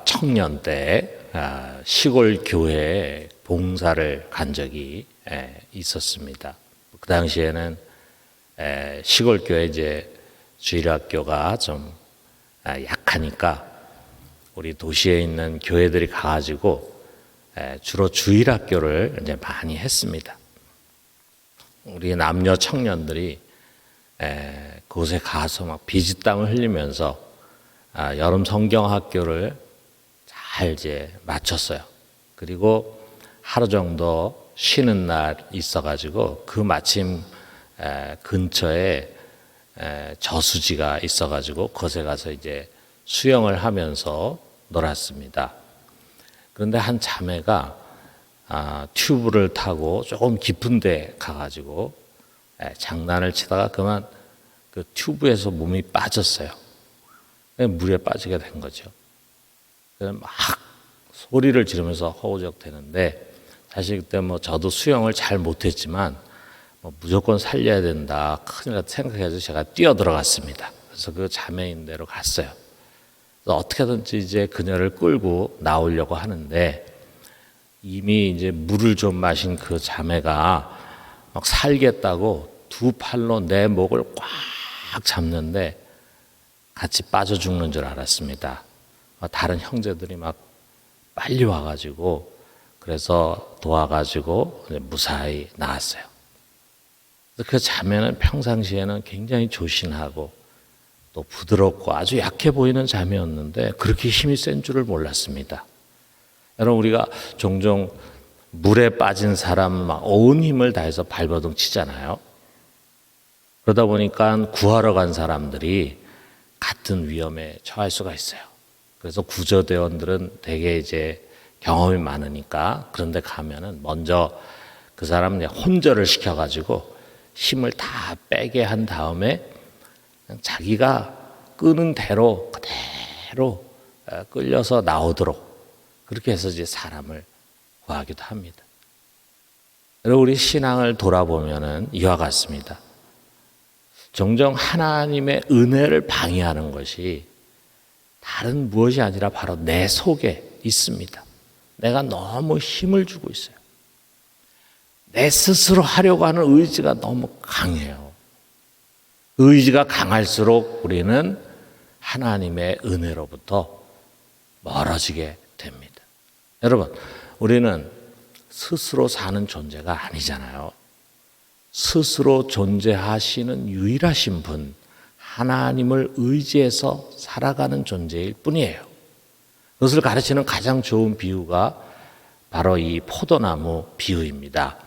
청년 때 시골 교회에 봉사를 간 적이 있었습니다. 그 당시에는 시골 교회 이제 주일학교가 좀 약하니까 우리 도시에 있는 교회들이 가가지고 주로 주일학교를 이제 많이 했습니다. 우리 남녀 청년들이 그곳에 가서 막 비지땀을 흘리면서 여름 성경 학교를 잘 이제 마쳤어요. 그리고 하루 정도 쉬는 날 있어가지고 그 마침 근처에 저수지가 있어가지고 그곳에 가서 이제 수영을 하면서 놀았습니다. 그런데 한 자매가 튜브를 타고 조금 깊은 데 가가지고 장난을 치다가 그만 그 튜브에서 몸이 빠졌어요. 물에 빠지게 된 거죠. 막 소리를 지르면서 허우적 되는데, 사실 그때 저도 수영을 잘 못했지만 무조건 살려야 된다, 큰일 났다 생각해서 제가 뛰어 들어갔습니다. 그래서 그 자매인 데로 갔어요. 그래서 어떻게든지 이제 그녀를 끌고 나오려고 하는데, 이미 이제 물을 좀 마신 그 자매가 막 살겠다고 두 팔로 내 목을 꽉 잡는데 같이 빠져 죽는 줄 알았습니다. 다른 형제들이 막 빨리 와가지고 그래서 도와가지고 무사히 나왔어요. 그 자매는 평상시에는 굉장히 조신하고 또 부드럽고 아주 약해 보이는 자매였는데 그렇게 힘이 센 줄을 몰랐습니다. 여러분, 우리가 종종 물에 빠진 사람 막 온 힘을 다해서 발버둥 치잖아요. 그러다 보니까 구하러 간 사람들이 같은 위험에 처할 수가 있어요. 그래서 구조대원들은 되게 이제 경험이 많으니까 그런데 가면은 먼저 그 사람 혼절을 시켜가지고 힘을 다 빼게 한 다음에 그냥 자기가 끄는 대로 그대로 끌려서 나오도록 그렇게 해서 이제 사람을 구하기도 합니다. 여러분, 우리 신앙을 돌아보면은 이와 같습니다. 종종 하나님의 은혜를 방해하는 것이 다른 무엇이 아니라 바로 내 속에 있습니다. 내가 너무 힘을 주고 있어요. 내 스스로 하려고 하는 의지가 너무 강해요. 의지가 강할수록 우리는 하나님의 은혜로부터 멀어지게 됩니다. 여러분, 우리는 스스로 사는 존재가 아니잖아요. 스스로 존재하시는 유일하신 분, 하나님을 의지해서 살아가는 존재일 뿐이에요. 그것을 가르치는 가장 좋은 비유가 바로 이 포도나무 비유입니다.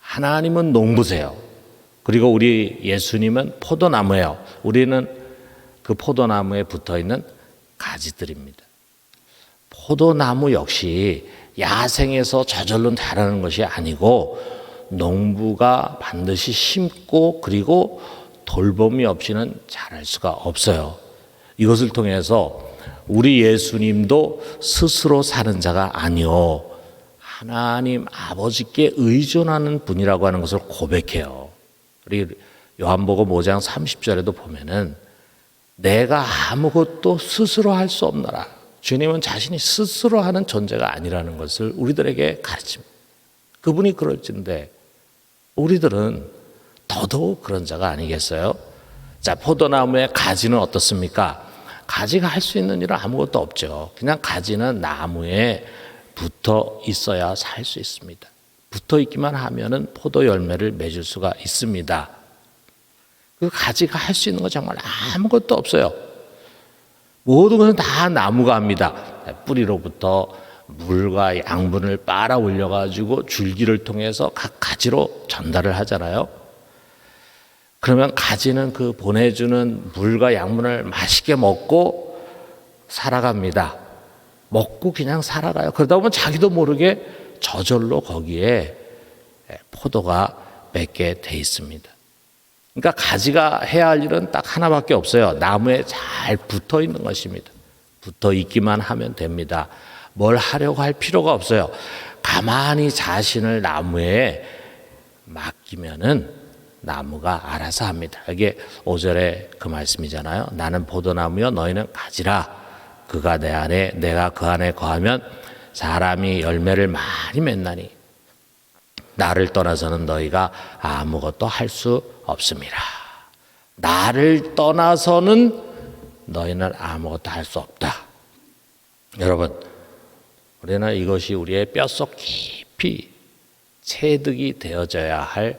하나님은 농부세요. 그리고 우리 예수님은 포도나무예요. 우리는 그 포도나무에 붙어있는 가지들입니다. 포도나무 역시 야생에서 저절로 자라는 것이 아니고 농부가 반드시 심고 그리고 돌봄이 없이는 자랄 수가 없어요. 이것을 통해서 우리 예수님도 스스로 사는 자가 아니요 하나님 아버지께 의존하는 분이라고 하는 것을 고백해요. 우리 요한복음 5장 30절에도 보면은 내가 아무것도 스스로 할 수 없노라. 주님은 자신이 스스로 하는 존재가 아니라는 것을 우리들에게 가르칩니다. 그분이 그럴진데 우리들은 더더욱 그런 자가 아니겠어요? 자, 포도나무의 가지는 어떻습니까? 가지가 할 수 있는 일은 아무것도 없죠. 그냥 가지는 나무에 붙어 있어야 살 수 있습니다. 붙어 있기만 하면은 포도 열매를 맺을 수가 있습니다. 그 가지가 할 수 있는 건 정말 아무것도 없어요. 모든 것은 다 나무가 합니다. 뿌리로부터 물과 양분을 빨아 올려가지고 줄기를 통해서 각 가지로 전달을 하잖아요. 그러면 가지는 그 보내주는 물과 양분을 맛있게 먹고 살아갑니다. 먹고 그냥 살아가요. 그러다 보면 자기도 모르게 저절로 거기에 포도가 맺게 돼 있습니다. 그러니까 가지가 해야 할 일은 딱 하나밖에 없어요. 나무에 잘 붙어 있는 것입니다. 붙어 있기만 하면 됩니다. 뭘 하려고 할 필요가 없어요. 가만히 자신을 나무에 맡기면은 나무가 알아서 합니다. 이게 5절에 그 말씀이잖아요. 나는 포도나무여 너희는 가지라. 그가 내 안에 내가 그 안에 거하면 사람이 열매를 많이 맺나니 나를 떠나서는 너희가 아무것도 할 수 없습니다. 나를 떠나서는 너희는 아무것도 할 수 없다. 여러분, 우리는 이것이 우리의 뼛속 깊이 체득이 되어져야 할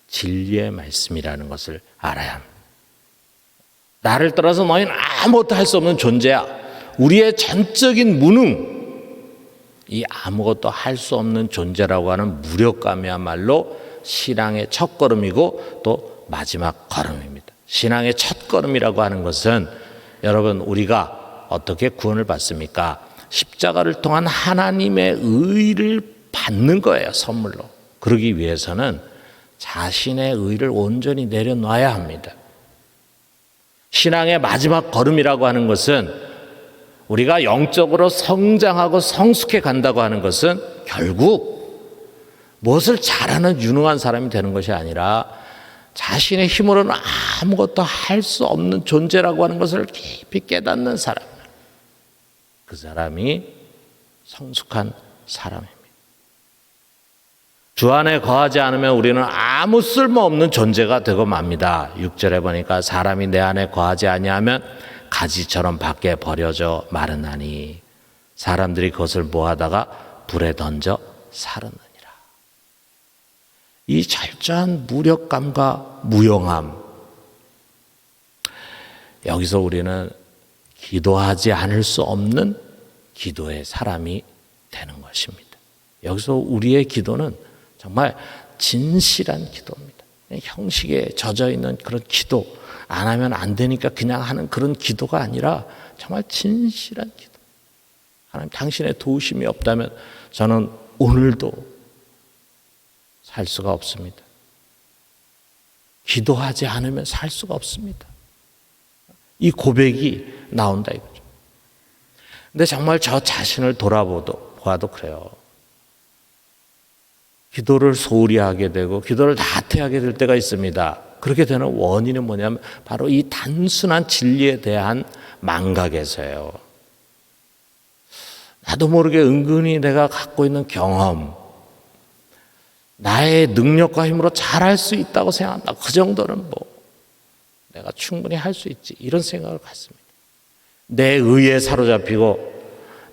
진리의 말씀이라는 것을 알아야 합니다. 나를 떠나서 너희는 아무것도 할 수 없는 존재야. 우리의 전적인 무능, 이 아무것도 할 수 없는 존재라고 하는 무력감이야말로 신앙의 첫걸음이고 또 마지막 걸음입니다. 신앙의 첫걸음이라고 하는 것은 여러분, 우리가 어떻게 구원을 받습니까? 십자가를 통한 하나님의 의를 받는 거예요, 선물로. 그러기 위해서는 자신의 의를 온전히 내려놔야 합니다. 신앙의 마지막 걸음이라고 하는 것은 우리가 영적으로 성장하고 성숙해 간다고 하는 것은 결국 무엇을 잘하는 유능한 사람이 되는 것이 아니라 자신의 힘으로는 아무것도 할 수 없는 존재라고 하는 것을 깊이 깨닫는 사람, 그 사람이 성숙한 사람입니다. 주 안에 거하지 않으면 우리는 아무 쓸모없는 존재가 되고 맙니다. 6절에 보니까 사람이 내 안에 거하지 아니하면 가지처럼 밖에 버려져 마르나니 사람들이 그것을 모아다가 불에 던져 사르느니라. 이 철저한 무력감과 무용함, 여기서 우리는 기도하지 않을 수 없는 기도의 사람이 되는 것입니다. 여기서 우리의 기도는 정말 진실한 기도입니다. 형식에 젖어 있는 그런 기도, 안 하면 안 되니까 그냥 하는 그런 기도가 아니라 정말 진실한 기도. 하나님, 당신의 도우심이 없다면 저는 오늘도 살 수가 없습니다. 기도하지 않으면 살 수가 없습니다. 이 고백이 나온다 이거죠. 근데 정말 저 자신을 돌아보아도 그래요. 기도를 소홀히 하게 되고 기도를 나태하게 될 때가 있습니다. 그렇게 되는 원인은 뭐냐면 바로 이 단순한 진리에 대한 망각에서예요. 나도 모르게 은근히 내가 갖고 있는 경험, 나의 능력과 힘으로 잘할 수 있다고 생각한다. 그 정도는 뭐 내가 충분히 할 수 있지, 이런 생각을 갖습니다. 내 의에 사로잡히고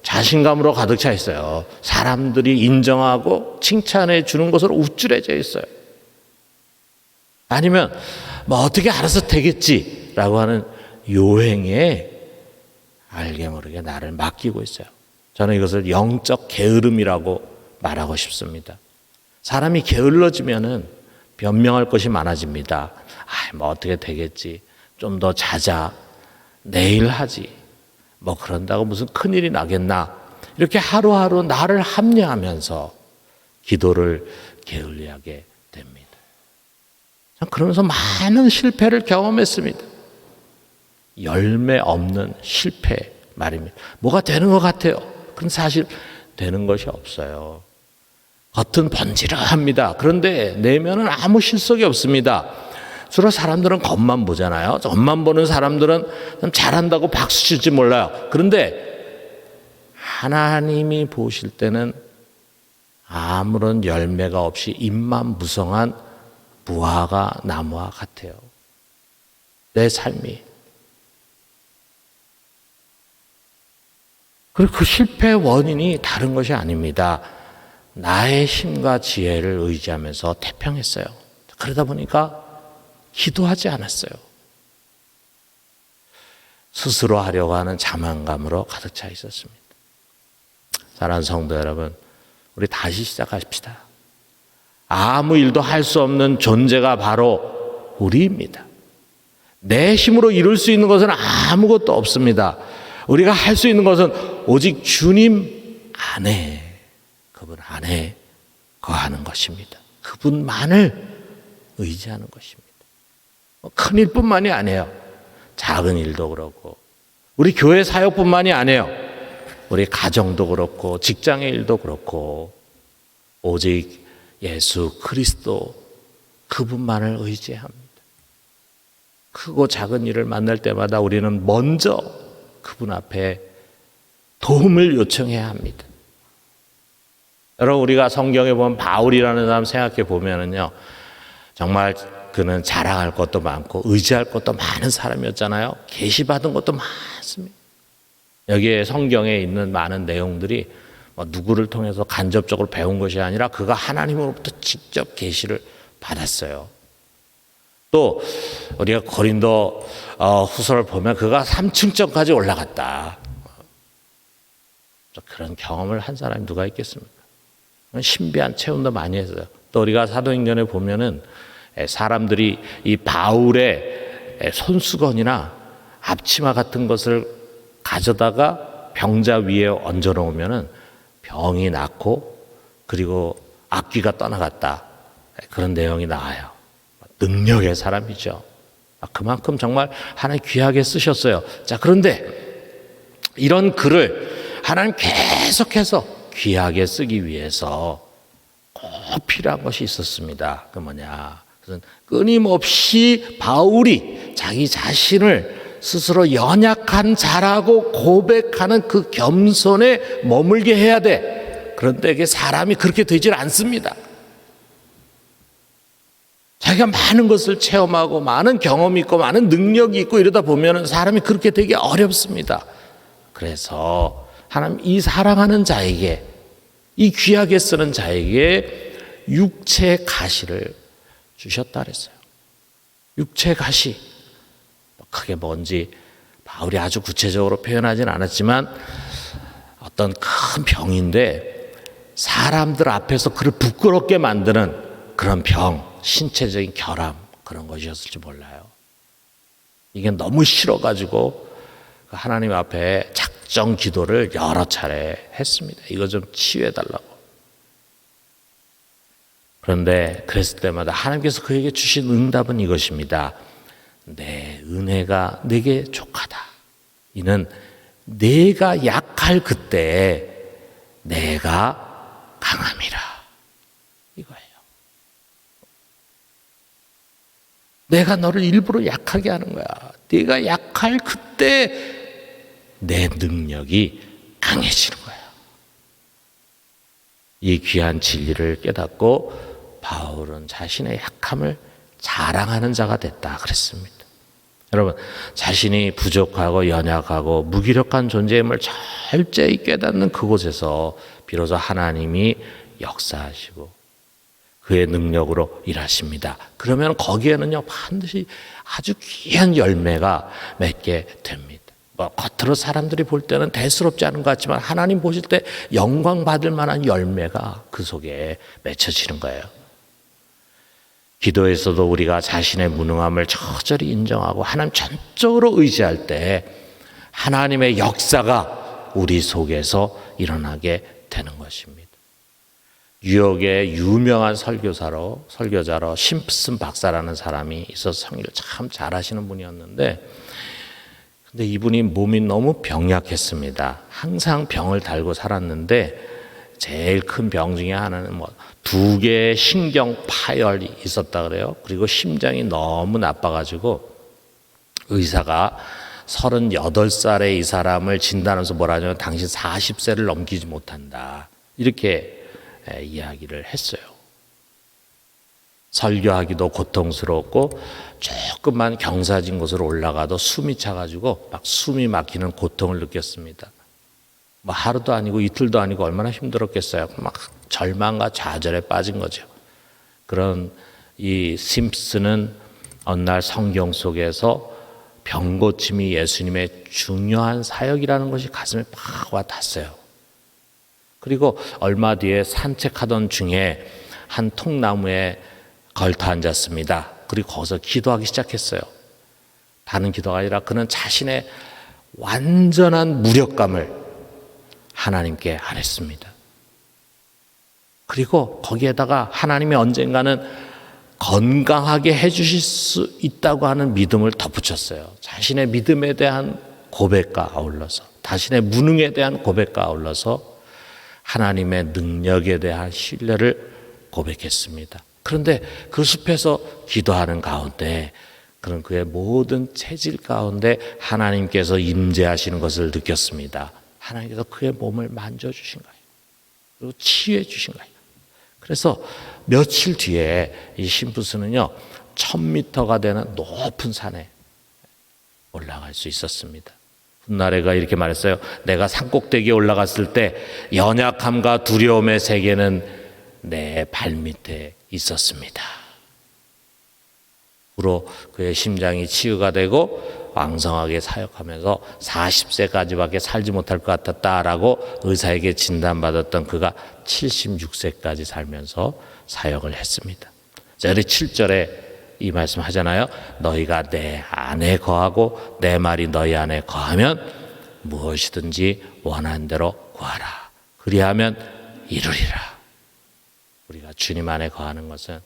자신감으로 가득 차 있어요. 사람들이 인정하고 칭찬해 주는 것으로 우쭐해져 있어요. 아니면 뭐 어떻게 알아서 되겠지라고 하는 요행에 알게 모르게 나를 맡기고 있어요. 저는 이것을 영적 게으름이라고 말하고 싶습니다. 사람이 게을러지면은 변명할 것이 많아집니다. 뭐 어떻게 되겠지, 좀 더 자자, 내일 하지, 뭐 그런다고 무슨 큰일이 나겠나, 이렇게 하루하루 나를 합리화하면서 기도를 게을리하게 됩니다. 그러면서 많은 실패를 경험했습니다. 열매 없는 실패 말입니다. 뭐가 되는 것 같아요. 그럼 사실 되는 것이 없어요. 겉은 번지르합니다. 그런데 내면은 아무 실속이 없습니다. 주로 사람들은 겉만 보잖아요. 겉만 보는 사람들은 좀 잘한다고 박수 칠지 몰라요. 그런데 하나님이 보실 때는 아무런 열매가 없이 잎만 무성한 무화과 나무와 같아요. 내 삶이. 그리고 그 실패의 원인이 다른 것이 아닙니다. 나의 힘과 지혜를 의지하면서 태평했어요. 그러다 보니까 기도하지 않았어요. 스스로 하려고 하는 자만감으로 가득 차 있었습니다. 사랑하는 성도 여러분, 우리 다시 시작합시다. 아무 일도 할 수 없는 존재가 바로 우리입니다. 내 힘으로 이룰 수 있는 것은 아무것도 없습니다. 우리가 할 수 있는 것은 오직 주님 안에, 그분 안에 거하는 것입니다. 그분만을 의지하는 것입니다. 큰일뿐만이 아니에요. 작은 일도 그렇고, 우리 교회 사역뿐만이 아니에요. 우리 가정도 그렇고, 직장의 일도 그렇고, 오직 예수 그리스도 그분만을 의지합니다. 크고 작은 일을 만날 때마다 우리는 먼저 그분 앞에 도움을 요청해야 합니다. 여러분, 우리가 성경에 보면 바울이라는 사람 생각해 보면은요, 정말 그는 자랑할 것도 많고 의지할 것도 많은 사람이었잖아요. 계시받은 것도 많습니다. 여기에 성경에 있는 많은 내용들이 누구를 통해서 간접적으로 배운 것이 아니라 그가 하나님으로부터 직접 계시를 받았어요. 또 우리가 고린도 후서를 보면 그가 3층전까지 올라갔다. 그런 경험을 한 사람이 누가 있겠습니까? 신비한 체험도 많이 했어요. 또 우리가 사도행전에 보면은 사람들이 이 바울의 손수건이나 앞치마 같은 것을 가져다가 병자 위에 얹어 놓으면은 병이 낫고 그리고 악귀가 떠나갔다. 그런 내용이 나와요. 능력의 사람이죠. 그만큼 정말 하나님 귀하게 쓰셨어요. 자, 그런데 이런 글을 하나님 계속해서 귀하게 쓰기 위해서 꼭 필요한 것이 있었습니다. 그 뭐냐? 그것은 끊임없이 바울이 자기 자신을 스스로 연약한 자라고 고백하는 그 겸손에 머물게 해야 돼. 그런데 이게 사람이 그렇게 되질 않습니다. 자기가 많은 것을 체험하고 많은 경험이 있고 많은 능력이 있고 이러다 보면 사람이 그렇게 되기 어렵습니다. 그래서 하나님 이 사랑하는 자에게, 이 귀하게 쓰는 자에게 육체 가시를 주셨다 그랬어요. 육체 가시. 크게 뭔지 바울이 아주 구체적으로 표현하진 않았지만 어떤 큰 병인데 사람들 앞에서 그를 부끄럽게 만드는 그런 병, 신체적인 결함, 그런 것이었을지 몰라요. 이게 너무 싫어가지고 하나님 앞에 작정 기도를 여러 차례 했습니다. 이거 좀 치유해달라고. 그런데 그랬을 때마다 하나님께서 그에게 주신 응답은 이것입니다. 내 은혜가 내게 족하다. 이는 내가 약할 그때 내가 강함이라. 이거예요. 내가 너를 일부러 약하게 하는 거야. 네가 약할 그때 내 능력이 강해지는 거야. 이 귀한 진리를 깨닫고 바울은 자신의 약함을 자랑하는 자가 됐다 그랬습니다. 여러분, 자신이 부족하고 연약하고 무기력한 존재임을 철저히 깨닫는 그곳에서 비로소 하나님이 역사하시고 그의 능력으로 일하십니다. 그러면 거기에는요 반드시 아주 귀한 열매가 맺게 됩니다. 겉으로 사람들이 볼 때는 대수롭지 않은 것 같지만 하나님 보실 때 영광 받을 만한 열매가 그 속에 맺혀지는 거예요. 기도에서도 우리가 자신의 무능함을 처절히 인정하고 하나님 전적으로 의지할 때 하나님의 역사가 우리 속에서 일어나게 되는 것입니다. 뉴욕의 유명한 설교자로 심슨 박사라는 사람이 있어서 설교를 참 잘하시는 분이었는데, 근데 이분이 몸이 너무 병약했습니다. 항상 병을 달고 살았는데 제일 큰 병 중에 하나는 2개의 신경 파열이 있었다 그래요. 그리고 심장이 너무 나빠가지고 의사가 38살에 이 사람을 진단해서 뭐라 하냐면 당신 40세를 넘기지 못한다. 이렇게 이야기를 했어요. 설교하기도 고통스럽고 조금만 경사진 곳으로 올라가도 숨이 차가지고 막 숨이 막히는 고통을 느꼈습니다. 하루도 아니고 이틀도 아니고 얼마나 힘들었겠어요. 막 절망과 좌절에 빠진 거죠. 그런 이 심슨은 어느 날 성경 속에서 병고침이 예수님의 중요한 사역이라는 것이 가슴에 팍 와닿았어요. 그리고 얼마 뒤에 산책하던 중에 한 통나무에 걸터 앉았습니다. 그리고 거기서 기도하기 시작했어요. 다른 기도가 아니라 그는 자신의 완전한 무력감을 하나님께 아뢰습니다. 그리고 거기에다가 하나님이 언젠가는 건강하게 해주실 수 있다고 하는 믿음을 덧붙였어요. 자신의 믿음에 대한 고백과 아울러서, 자신의 무능에 대한 고백과 아울러서 하나님의 능력에 대한 신뢰를 고백했습니다. 그런데 그 숲에서 기도하는 가운데 그런 그의 모든 체질 가운데 하나님께서 임재하시는 것을 느꼈습니다. 하나님께서 그의 몸을 만져주신 거예요. 그리고 치유해 주신 거예요. 그래서 며칠 뒤에 이 심부스는요 1000m가 되는 높은 산에 올라갈 수 있었습니다. 훗날에가 이렇게 말했어요. 내가 산꼭대기에 올라갔을 때 연약함과 두려움의 세계는 내 발밑에 있었습니다. 후로 그의 심장이 치유가 되고 왕성하게 사역하면서 40세까지밖에 살지 못할 것 같았다라고 의사에게 진단받았던 그가 76세까지 살면서 사역을 했습니다. 자, 우리 7절에 이 말씀 하잖아요. 너희가 내 안에 거하고 내 말이 너희 안에 거하면 무엇이든지 원하는 대로 구하라. 그리하면 이루리라. 우리가 주님 안에 거하는 것은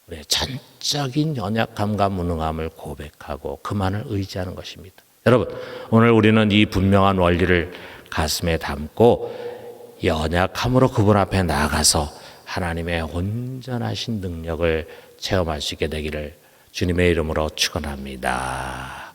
우리의 전적인 연약함과 무능함을 고백하고 그만을 의지하는 것입니다. 여러분, 오늘 우리는 이 분명한 원리를 가슴에 담고 연약함으로 그분 앞에 나가서 하나님의 온전하신 능력을 체험할 수 있게 되기를 주님의 이름으로 축원합니다.